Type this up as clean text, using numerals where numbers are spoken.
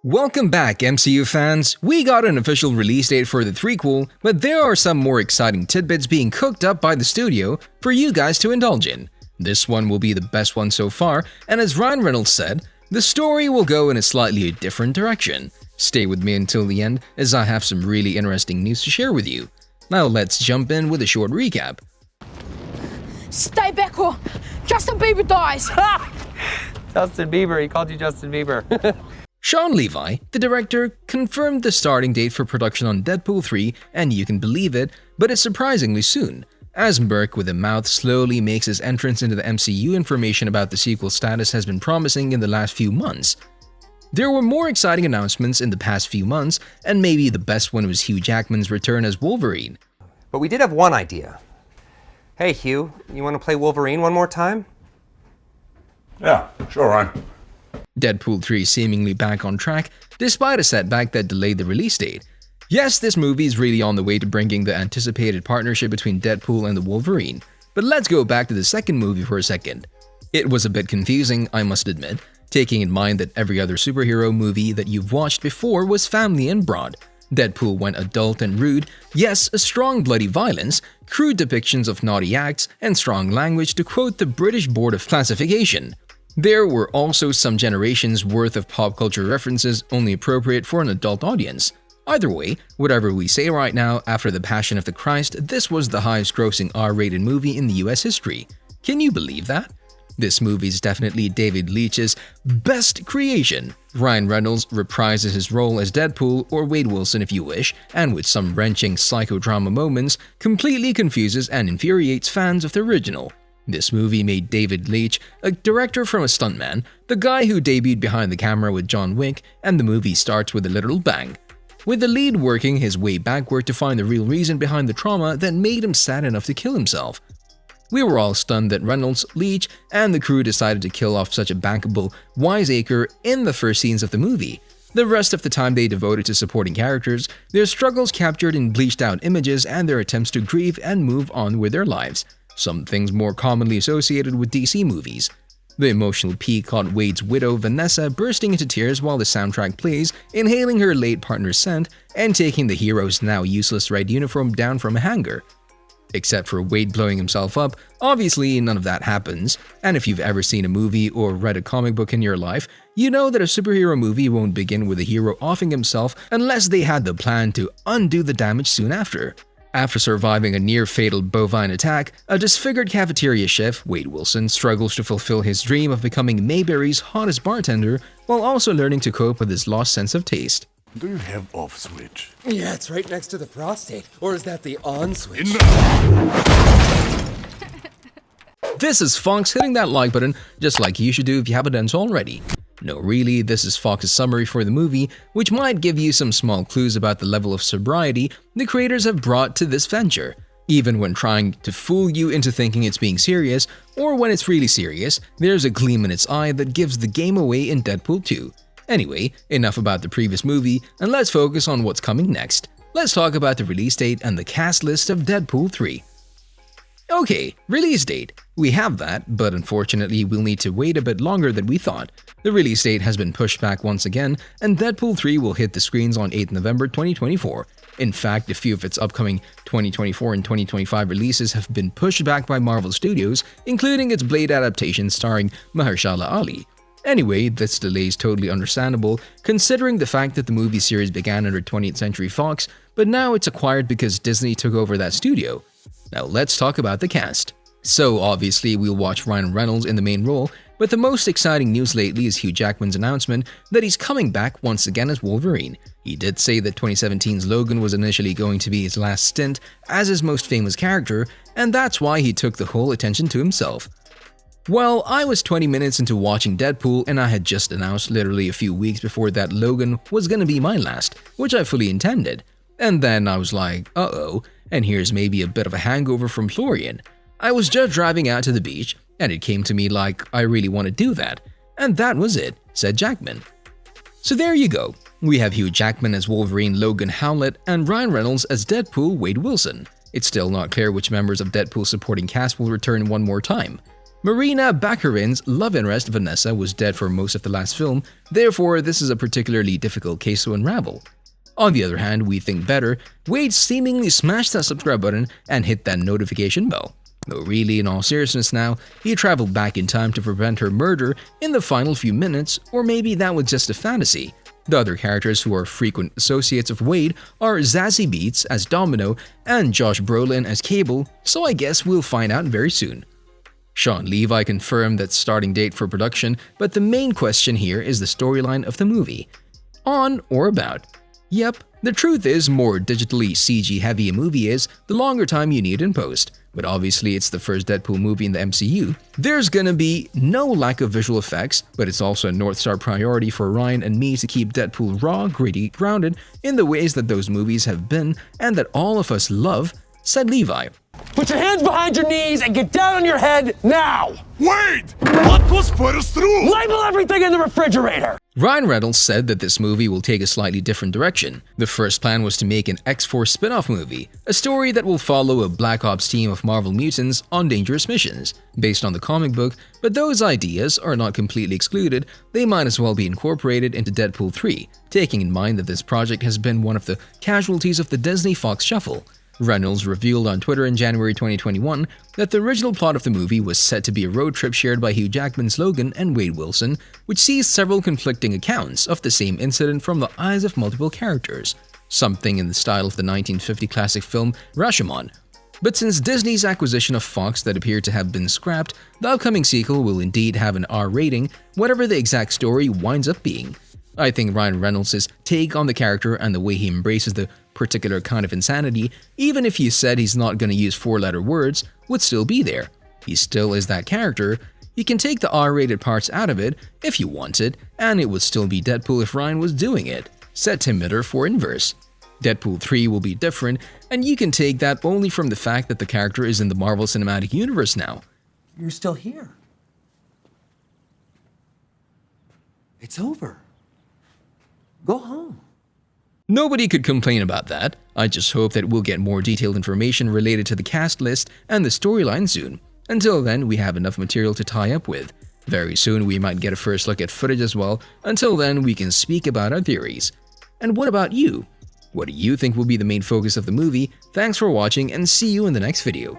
Welcome back, MCU fans! We got an official release date for the threequel, but there are some more exciting tidbits being cooked up by the studio for you guys to indulge in. This one will be the best one so far, and as Ryan Reynolds said, the story will go in a slightly different direction. Stay with me until the end, as I have some really interesting news to share with you. Now let's jump in with a short recap. Stay back or Justin Bieber dies! Justin Bieber, he called you Justin Bieber. Sean Levi, the director, confirmed the starting date for production on Deadpool 3, and you can believe it, but it's surprisingly soon. As Merc with a mouth slowly makes his entrance into the MCU, information about the sequel status has been promising in the last few months. There were more exciting announcements in the past few months, and maybe the best one was Hugh Jackman's return as Wolverine. But we did have one idea. Hey Hugh, you want to play Wolverine one more time? Yeah, sure, Ryan. Deadpool 3 seemingly back on track, despite a setback that delayed the release date. Yes, this movie is really on the way to bringing the anticipated partnership between Deadpool and the Wolverine. But let's go back to the second movie for a second. It was a bit confusing, I must admit, taking in mind that every other superhero movie that you've watched before was family and broad. Deadpool went adult and rude, yes, a strong bloody violence, crude depictions of naughty acts, and strong language to quote the British Board of Classification. There were also some generations worth of pop culture references only appropriate for an adult audience. Either way, whatever we say right now, after The Passion of the Christ, this was the highest grossing R-rated movie in the US history. Can you believe that? This movie is definitely David Leitch's best creation. Ryan Reynolds reprises his role as Deadpool, or Wade Wilson if you wish, and with some wrenching psychodrama moments, completely confuses and infuriates fans of the original. This movie made David Leitch, a director from a stuntman, the guy who debuted behind the camera with John Wick, and the movie starts with a literal bang. With the lead working his way backward to find the real reason behind the trauma that made him sad enough to kill himself. We were all stunned that Reynolds, Leitch, and the crew decided to kill off such a bankable wiseacre in the first scenes of the movie. The rest of the time they devoted to supporting characters, their struggles captured in bleached out images, and their attempts to grieve and move on with their lives. Some things more commonly associated with DC movies. The emotional peak caught Wade's widow Vanessa bursting into tears while the soundtrack plays, inhaling her late partner's scent, and taking the hero's now useless red uniform down from a hanger. Except for Wade blowing himself up, obviously none of that happens, and if you've ever seen a movie or read a comic book in your life, you know that a superhero movie won't begin with a hero offing himself unless they had the plan to undo the damage soon after. After surviving a near-fatal bovine attack, a disfigured cafeteria chef, Wade Wilson, struggles to fulfill his dream of becoming Mayberry's hottest bartender while also learning to cope with his lost sense of taste. Do you have off switch? Yeah, it's right next to the prostate. Or is that the on switch? This is Fox hitting that like button, just like you should do if you haven't done so already. No, really, this is Fox's summary for the movie, which might give you some small clues about the level of sobriety the creators have brought to this venture. Even when trying to fool you into thinking it's being serious, or when it's really serious, there's a gleam in its eye that gives the game away in Deadpool 2. Anyway, enough about the previous movie, and let's focus on what's coming next. Let's talk about the release date and the cast list of Deadpool 3. Okay, release date. We have that, but unfortunately we'll need to wait a bit longer than we thought. The release date has been pushed back once again, and Deadpool 3 will hit the screens on 8 November 2024. In fact, a few of its upcoming 2024 and 2025 releases have been pushed back by Marvel Studios, including its Blade adaptation starring Mahershala Ali. Anyway, this delay is totally understandable, considering the fact that the movie series began under 20th Century Fox, but now it's acquired because Disney took over that studio. Now let's talk about the cast. So obviously we'll watch Ryan Reynolds in the main role, but the most exciting news lately is Hugh Jackman's announcement that he's coming back once again as Wolverine. He did say that 2017's Logan was initially going to be his last stint as his most famous character, and that's why he took the whole attention to himself. Well, I was 20 minutes into watching Deadpool and I had just announced literally a few weeks before that Logan was gonna be my last, which I fully intended. And then I was like, uh-oh, and here's maybe a bit of a hangover from Florian. I was just driving out to the beach, and it came to me like I really want to do that. And that was it, said Jackman. So there you go. We have Hugh Jackman as Wolverine Logan Howlett and Ryan Reynolds as Deadpool Wade Wilson. It's still not clear which members of Deadpool's supporting cast will return one more time. Marina Baccarin's love interest Vanessa was dead for most of the last film, therefore this is a particularly difficult case to unravel. On the other hand, we think better, Wade seemingly smashed that subscribe button and hit that notification bell. Though really, in all seriousness now, he traveled back in time to prevent her murder in the final few minutes, or maybe that was just a fantasy. The other characters who are frequent associates of Wade are Zazie Beetz as Domino and Josh Brolin as Cable, so I guess we'll find out very soon. Sean Levi confirmed that starting date for production, but the main question here is the storyline of the movie. On or about? Yep, the truth is, more digitally CG heavy a movie is, the longer time you need in post. But obviously it's the first Deadpool movie in the MCU. There's gonna be no lack of visual effects, but it's also a North Star priority for Ryan and me to keep Deadpool raw, gritty, grounded in the ways that those movies have been and that all of us love, said Levi. Put your hands behind your knees and get down on your head now! Wait! What was put us through? Label everything in the refrigerator! Ryan Reynolds said that this movie will take a slightly different direction. The first plan was to make an X-Force spin-off movie, a story that will follow a Black Ops team of Marvel mutants on dangerous missions, based on the comic book, but those ideas are not completely excluded, they might as well be incorporated into Deadpool 3, taking in mind that this project has been one of the casualties of the Disney-Fox shuffle. Reynolds revealed on Twitter in January 2021 that the original plot of the movie was set to be a road trip shared by Hugh Jackman's Logan and Wade Wilson, which sees several conflicting accounts of the same incident from the eyes of multiple characters, something in the style of the 1950 classic film Rashomon. But since Disney's acquisition of Fox that appeared to have been scrapped, the upcoming sequel will indeed have an R rating, whatever the exact story winds up being. I think Ryan Reynolds' take on the character and the way he embraces the particular kind of insanity, even if he said he's not going to use four-letter words, would still be there. He still is that character. You can take the R-rated parts out of it if you wanted, and it would still be Deadpool if Ryan was doing it, said Tim Mitter for Inverse. Deadpool 3 will be different, and you can take that only from the fact that the character is in the Marvel Cinematic Universe now. You're still here. It's over. Go home. Nobody could complain about that. I just hope that we'll get more detailed information related to the cast list and the storyline soon. Until then, we have enough material to tie up with. Very soon, we might get a first look at footage as well. Until then, we can speak about our theories. And what about you? What do you think will be the main focus of the movie? Thanks for watching and see you in the next video.